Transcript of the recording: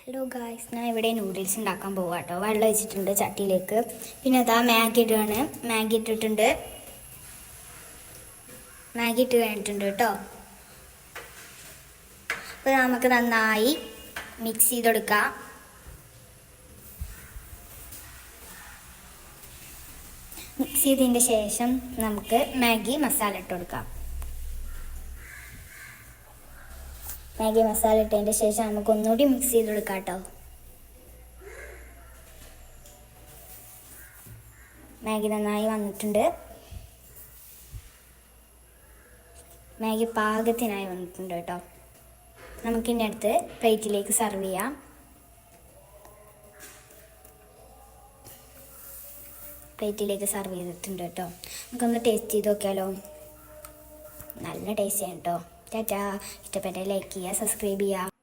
Hello guys, ഞാൻ ഇവിടെ noodles ഉണ്ടാക്കാൻ പോവാം കേട്ടോ. വെള്ളം ഒഴിച്ചിട്ടുണ്ട് ചട്ടിയിലേക്ക്. പിന്നെ അതാ മാഗി ഇടുകയാണ്. മാഗി ഇട്ടിട്ടുണ്ട്. മാഗി ഇട്ട് കഴിഞ്ഞിട്ടുണ്ട് കേട്ടോ. അപ്പോൾ നമുക്ക് നന്നായി മിക്സ് ചെയ്തെടുക്കാം. മിക്സ് ചെയ്തതിൻ്റെ ശേഷം നമുക്ക് മാഗി മസാല ഇട്ട് കൊടുക്കാം. മാഗി മസാല ഇട്ടതിൻ്റെ ശേഷം നമുക്ക് ഒന്നുകൂടി മിക്സ് ചെയ്തെടുക്കാം കേട്ടോ. മാഗി നന്നായി വന്നിട്ടുണ്ട്. മാഗി പാകത്തിനായി വന്നിട്ടുണ്ട് കേട്ടോ. നമുക്കിൻ്റെ അടുത്ത് പ്ലേറ്റിലേക്ക് സെർവ് ചെയ്യാം. പ്ലേറ്റിലേക്ക് സെർവ് ചെയ്തിട്ടുണ്ട് കേട്ടോ. നമുക്കൊന്ന് ടേസ്റ്റ് ചെയ്ത് നോക്കിയാലോ. നല്ല ടേസ്റ്റിയാണ് കേട്ടോ. ടാറ്റാ. ഇഷ്ടപ്പെട്ട ലൈക്ക് ചെയ്യുക, സബ്സ്ക്രൈബ് ചെയ്യുക.